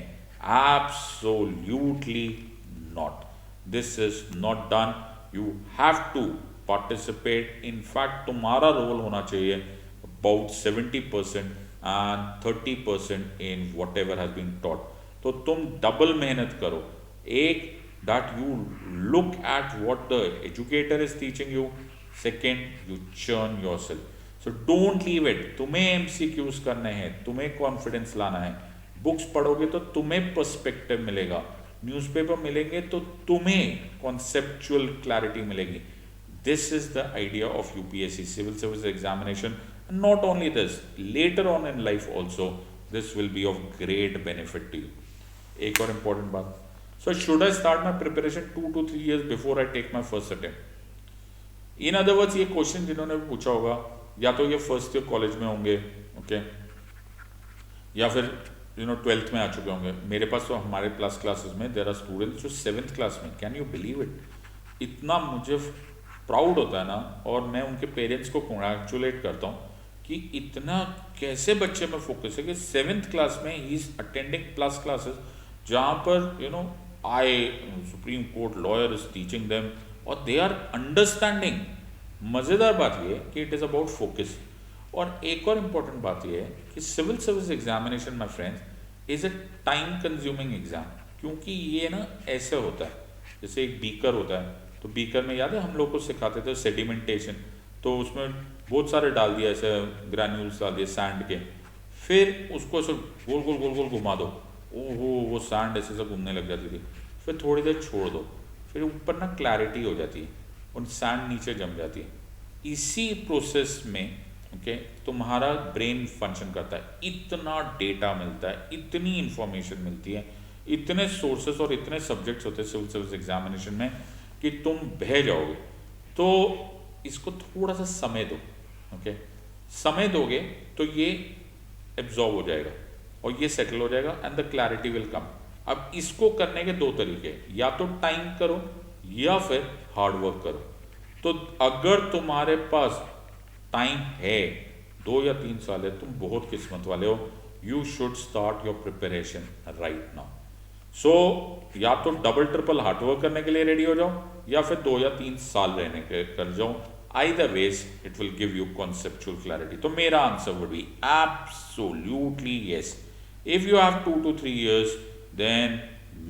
Absolutely not. This is not done. You have to participate. In fact तुम्हारा रोल होना चाहिए about 70% and 30% in whatever has been taught. तो तुम डबल मेहनत करो। एक, that you look at what the educator is teaching you. Second, you churn yourself. So don't leave it. तुम्हें MCQs करने हैं, तुम्हें कॉन्फिडेंस लाना है। बुक्स पढ़ोगे तो तुम्हें पर्सपेक्टिव मिलेगा, न्यूज़पेपर मिलेंगे तो तुम्हें कॉन्सेप्चुअल क्लैरिटी मिलेगी। This is the idea of UPSC civil service examination. Not only this, later on in life also this will be of great benefit to you. एक और इंपॉर्टेंट बात, so should I start my preparation 2 to 3 years before I take my first attempt? In other words, ये क्वेश्चन जिन्होंने भी पूछा होगा, या तो ये फर्स्ट ईयर कॉलेज में होंगे, ओके, या फिर 12th में आ चुके होंगे। मेरे पास तो हमारे प्लस क्लासेस में देयर आर स्टूडेंट्स जो 7th क्लास में, कैन यू बिलीव इट। इतना मुझे प्राउड होता है ना, और मैं उनके पेरेंट्स को कॉन्ग्रेचुलेट करता हूँ कि इतना कैसे बच्चे में फोकस है कि 7th क्लास में he is attending plus classes, जहाँ पर supreme court lawyer is teaching them, और दे आर अंडरस्टैंडिंग। मज़ेदार बात यह है कि इट इज़ अबाउट फोकस। और एक और इम्पॉर्टेंट बात यह है कि civil service examination my friends is a time consuming exam, क्योंकि ये ना ऐसे होता है, जैसे एक बीकर होता है, तो बीकर में याद है हम लोग को सिखाते थे सेडिमेंटेशन, तो उसमें बहुत सारे डाल दिया, ऐसे ग्रैन्यूल्स डाल दिए सैंड के, फिर उसको ऐसे गोल गोल गोल गोल घुमा दो, ओहो वो सैंड ऐसे सब घूमने लग जाती थी, फिर थोड़ी देर छोड़ दो, फिर ऊपर ना क्लैरिटी हो जाती है और सैंड नीचे जम जाती है। इसी प्रोसेस में तुम्हारा ब्रेन फंक्शन करता है, इतना डेटा मिलता है, इतनी इंफॉर्मेशन मिलती है, इतने सोर्सेस और इतने सब्जेक्ट्स होते हैं सिविल सर्विस एग्जामिनेशन में कि तुम बह जाओगे। तो इसको थोड़ा सा समय दो, समय दोगे तो ये एब्जॉर्ब हो जाएगा और ये सेटल हो जाएगा and the clarity will come. अब इसको करने के दो तरीके, या तो टाइम करो या फिर हार्ड वर्क करो। तो अगर तुम्हारे पास टाइम है, 2 या 3 साल है, तुम बहुत किस्मत वाले हो। You should start your preparation right now. So या तो डबल ट्रिपल हार्ड वर्क करने के लिए रेडी हो जाओ, या फिर 2 या 3 साल रहने के कर जाओ। Either ways, it will give you conceptual clarity. तो मेरा answer would be absolutely yes. If you have 2 to 3 years, then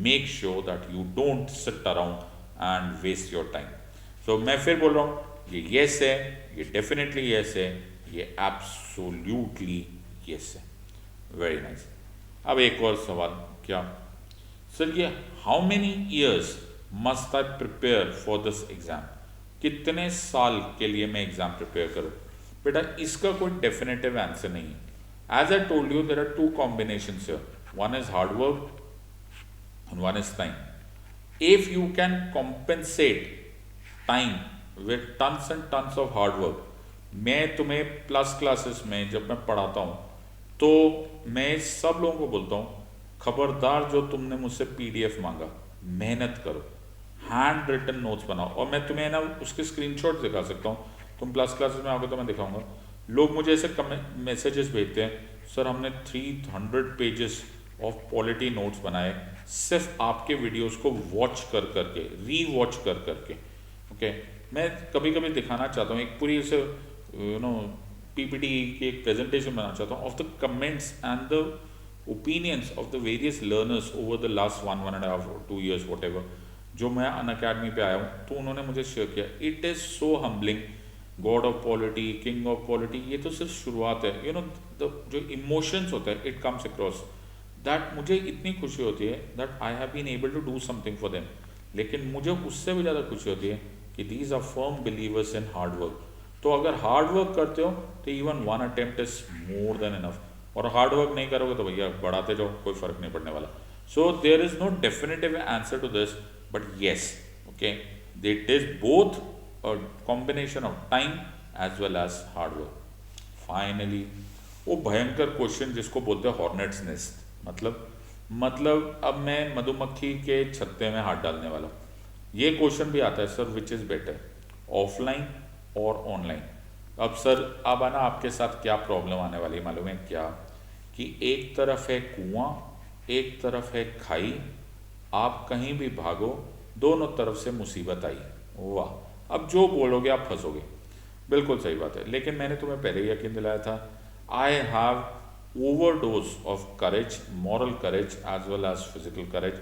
make sure that you don't sit around and waste your time. So मैं फिर बोल रहा हूँ, ये yes है, ये definitely yes है, ये absolutely yes है। Very nice. अब एक और सवाल, क्या सर ये how many years must I prepare for this exam? कितने साल के लिए मैं एग्जाम प्रिपेयर करूँ? बेटा इसका कोई डेफिनेटिव आंसर नहीं है। As I told you, there are 2 combinations here, one is hard work and one is time. If you can compensate time with tons and tons of hard work, मैं तुम्हें प्लस क्लासेस में जब मैं पढ़ाता हूँ तो मैं सब लोगों को बोलता हूँ, खबरदार जो तुमने मुझसे PDF मांगा, मेहनत करो, हैंड रिटन नोट्स बनाओ। और मैं तुम्हें ना उसके स्क्रीनशॉट दिखा सकता हूँ, तुम प्लस क्लासेस में आओगे तो मैं दिखाऊंगा। लोग मुझे ऐसे मैसेजेस भेजते हैं, सर हमने 300 पेजेस ऑफ पॉलिटी नोट्स बनाए सिर्फ आपके वीडियोस को वॉच कर करके, री वॉच कर करके। मैं कभी कभी दिखाना चाहता हूँ एक पूरी ऐसे पीपीटी की एक प्रेजेंटेशन बनाना चाहता हूँ of the comments and the opinions of the various learners over the last 1.5 2 years what ever, जो मैं अन अकेडमी पे आया हूँ, तो उन्होंने मुझे शेयर किया. It is so humbling. God of polity, king of polity, ये तो सिर्फ शुरुआत है. यू नो जो इमोशंस होता है इट कम्स अक्रॉस दैट. मुझे इतनी खुशी होती है that I have been able to do something for them. लेकिन मुझे उससे भी ज़्यादा खुशी होती है कि these are firm believers in hard work. तो अगर हार्ड वर्क करते हो तो even one attempt is more than enough. और हार्ड वर्क नहीं करोगे तो भैया बढ़ाते जाओ, कोई फर्क नहीं पड़ने वाला. So there is no definitive answer to this, but yes, okay, it is both a combination of time as well as hard work. Finally, वो भयंकर क्वेश्चन जिसको बोलते हैं हॉर्नेट्स नेस्ट, मतलब अब मैं मधुमक्खी के छत्ते में हाथ डालने वाला. ये क्वेश्चन भी आता है, sir which is better, offline और ऑनलाइन. अब सर अब आना आपके साथ क्या प्रॉब्लम आने वाली मालूम है क्या, कि एक तरफ है कुआं, एक तरफ है खाई, आप कहीं भी भागो दोनों तरफ से मुसीबत आई. वाह, अब जो बोलोगे आप फंसोगे. बिल्कुल सही बात है. लेकिन मैंने तुम्हें पहले ही यकीन दिलाया था, I have overdose of courage, moral courage as well as physical courage.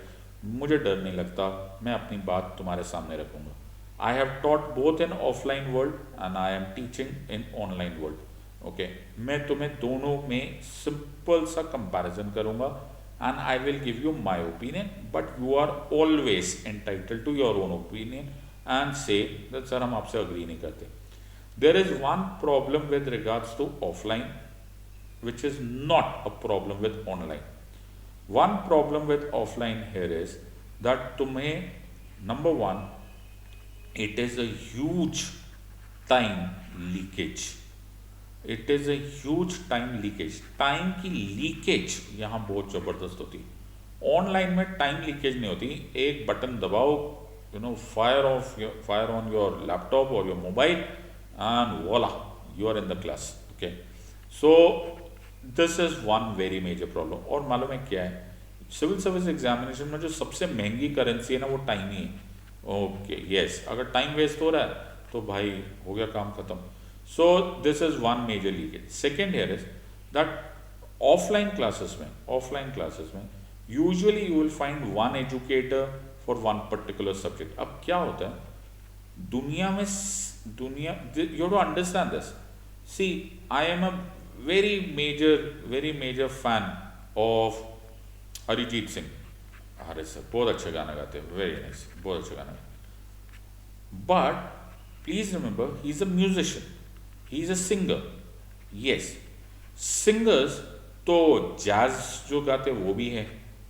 मुझे डर नहीं लगता, मैं अपनी बात तुम्हारे सामने रखूंगा. I have taught both in offline world and I am teaching in online world. Okay, मैं तुम्हें दोनों में सिंपल सा कंपैरिजन करूंगा and I will give you my opinion, but you are always entitled to your own opinion and say that sir हम आपसे agree नहीं करते. There is one problem with regards to offline which is not a problem with online. One problem with offline here is that तुम्हें number one, it is a huge time leakage. It is a huge time leakage. Time की लीकेज यहाँ बहुत ज़बरदस्त होती है. ऑनलाइन में टाइम लीकेज नहीं होती. एक बटन दबाओ, you know, fire on your laptop or your mobile and voila, you are in the class. Okay, so this is one very major problem. और मालूम है क्या है, सिविल सर्विस एग्जामिनेशन में जो सबसे महंगी करेंसी है ना वो टाइम ही है. ओके, यस, अगर टाइम वेस्ट हो रहा है तो भाई हो गया काम खत्म. So this is one major leakage. Second here is that offline classes में usually you will find one educator for one particular subject. अब क्या होता है दुनिया, you to understand this. See, I am a very major fan of Arijit Singh. अरे सर बहुत अच्छे गाना गाते हैं, वेरी नाइस, बहुत अच्छे गाना गाते. But please remember, he is a musician, he is a singer. Yes, singers तो जैज जो गाते वो भी है,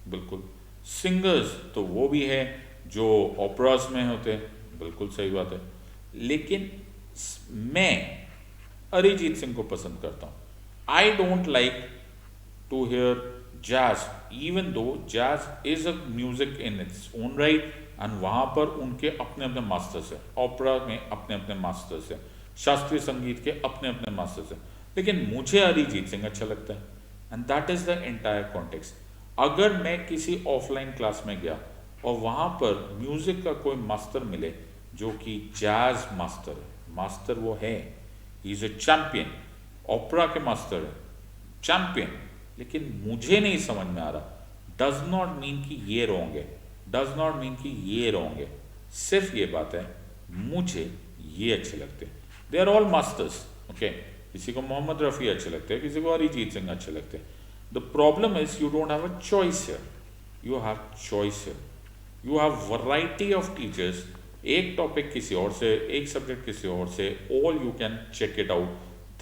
बिल्कुल. सिंगर्स तो वो भी है जो ओपरास में होते हैं, बिल्कुल सही बात है. लेकिन मैं अरिजीत सिंह को पसंद करता हूँ. I don't like to hear jazz, even though jazz is a music in its own right, and वहाँ पर उनके अपने अपने मास्टर्स हैं. ओपरा में अपने अपने मास्टर्स हैं, शास्त्रीय संगीत के अपने अपने मास्टर्स हैं. लेकिन मुझे अरिजीत सिंह अच्छा लगता है, and that is the entire context. अगर मैं किसी ऑफलाइन क्लास में गया और वहाँ पर म्यूज़िक का कोई मास्टर मिले जो कि जैज मास्टर है, मास्टर वो है, ही इज़ अ चैम्पियन, ओपरा के मास्टर है, चैम्पियन, लेकिन मुझे नहीं समझ में आ रहा, डज नॉट मीन कि ये रॉन्ग है, डज नॉट मीन कि ये रॉन्ग है. सिर्फ ये बात है मुझे ये अच्छे लगते हैं. They are all masters. Okay, किसी को मोहम्मद रफ़ी अच्छे लगते हैं, किसी को अरिजीत सिंह अच्छे लगते हैं. The problem is you don't have a choice here. You have choice here. You have variety of teachers. एक टॉपिक किसी और से, एक सब्जेक्ट किसी और से, all you can check it out.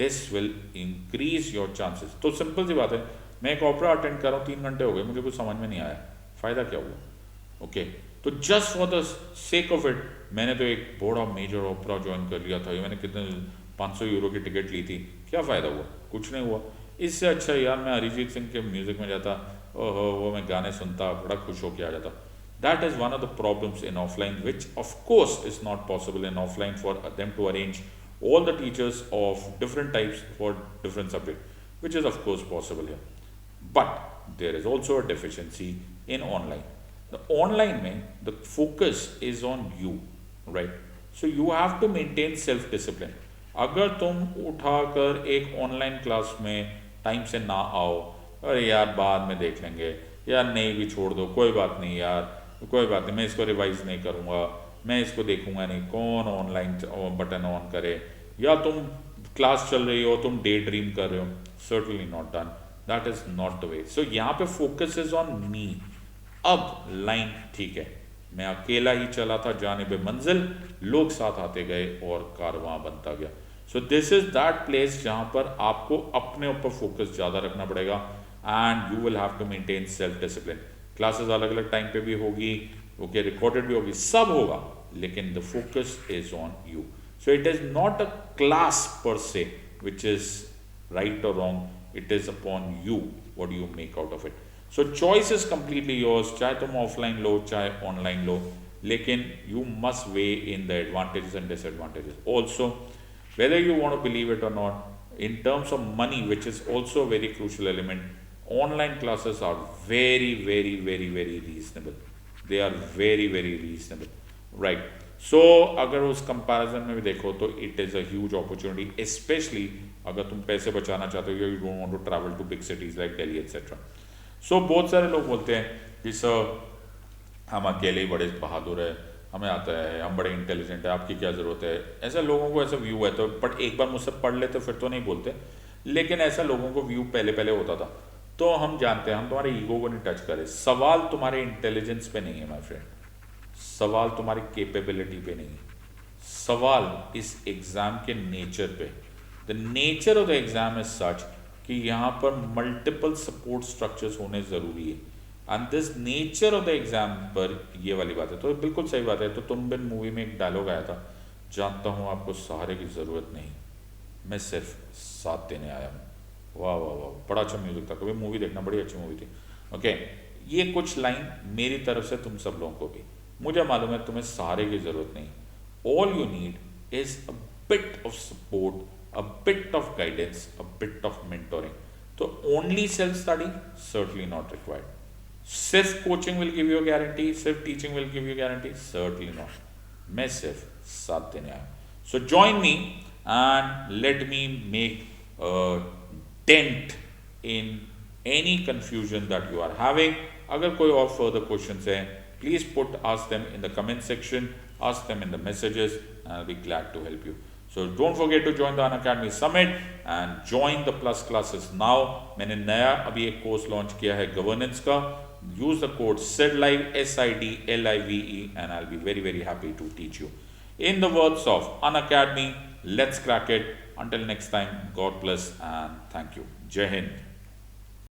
This will increase your chances. तो सिंपल सी बात है, मैं एक ओपरा अटेंड कर रहा हूँ, 3 घंटे हो गए, मुझे कुछ समझ में नहीं आया, फ़ायदा क्या हुआ? ओके, तो just for the sake of it मैंने तो एक बड़ा मेजर ओपरा ज्वाइन कर लिया था. मैंने कितने 500 यूरो की टिकट ली थी, क्या फ़ायदा हुआ? कुछ नहीं हुआ. इससे अच्छा यार मैं अरिजीत सिंह के म्यूज़िक में जाता, ओहो वो मैं गाने सुनता, बड़ा खुश होकर आ जाता. That is one of the problems in offline, which of course is not possible in offline for them to arrange all the teachers of different types for different subject, which is of course possible here. But there is also a deficiency in online. The online mein the focus is on you, right? So you have to maintain self discipline. अगर तुम उठाकर एक ऑनलाइन क्लास में टाइम से ना आओ, अरे यार बाद में देख लेंगे, यार नहीं भी छोड़ दो, कोई बात नहीं यार, कोई बात नहीं, मैं इसको रिवाइज नहीं करूँगा, मैं इसको देखूंगा नहीं, कौन ऑनलाइन बटन ऑन करे, या तुम क्लास चल रही हो, तुम डे ड्रीम कर रहे हो, certainly not done, that is not the way. So यहाँ पे फोकस इज ऑन मी। अब लाइन ठीक है, मैं अकेला ही चला था जानिब मंजिल, लोग साथ आते गए और कारवां बनता गया। So this is that place जहां पर आपको अपने ऊपर फोकस ज़्यादा रखना पड़ेगा and you will have to maintain self discipline. Classes अलग अलग टाइम पे भी होगी, ओके, रिकॉर्डेड भी होगी, सब होगा, लेकिन the focus is on you. So it is not a class पर से which is right or wrong, it is upon you what do you make out of it. So choice is completely yours, चाहे तुम ऑफलाइन लो चाहे ऑनलाइन लो, लेकिन you must weigh in the advantages and disadvantages also, whether you want to believe it or not. In terms of money, which is also a very crucial element, online classes are very very very very reasonable, they are very very reasonable, right? सो अगर उस कंपैरिजन में भी देखो तो it is a huge opportunity, specially अगर तुम पैसे बचाना चाहते हो, you don't want to travel to big cities like Delhi etcetera. So बहुत सारे लोग बोलते हैं कि सर हम अकेले ही बड़े बहादुर है, हमें आता है, हम बड़े इंटेलिजेंट है, आपकी क्या ज़रूरत है। ऐसा लोगों को ऐसा व्यू है, तो बट एक बार मुझसे पढ़ लेते फिर तो नहीं बोलते, लेकिन ऐसा लोगों को व्यू पहले पहले होता था। तो हम जानते हैं, हम तुम्हारे ईगो को नहीं टच करें, सवाल तुम्हारे इंटेलिजेंस पे नहीं है माई फ्रेंड, सवाल तुम्हारी कैपेबिलिटी पे नहीं, सवाल इस एग्ज़ाम के नेचर पे। The nature of the exam is such कि यहाँ पर मल्टीपल सपोर्ट स्ट्रक्चर्स होने ज़रूरी है, and this nature of the exam पर ये वाली बात है। तो बिल्कुल सही बात है। तो तुम बिन मूवी में एक डायलॉग आया था, जानता हूँ आपको सहारे की ज़रूरत नहीं, मैं सिर्फ साथ देने आया हूँ। वाह वाह वाह, बड़ा अच्छा म्यूज़िक था, कभी मूवी देखना, बड़ी अच्छी मूवी थी। ओके, ये कुछ लाइन मेरी तरफ से तुम सब लोगों को भी, मुझे मालूम है तुम्हें सहारे की जरूरत नहीं, all you need is a bit of support, a bit of guidance, a bit of mentoring. तो only self study certainly not required, सिर्फ coaching will give you guarantee, सिर्फ teaching will give you guarantee, certainly not. मैं सिर्फ साथ देने आया। So join me and let me make dent in any confusion that you are having. अगर कोई और फर्दर क्वेश्चंस हैं, please ask them in the comment section, ask them in the messages, and I'll be glad to help you. So don't forget to join the Unacademy Summit and join the plus classes now. मैंने नया अभी एक कोर्स लॉन्च किया है गवर्नेंस का, use the code SIDLIVE, SIDLIVE, and I'll be very very happy to teach you. In the words of Unacademy, let's crack it. Until next time, God bless and thank you. Jai Hind.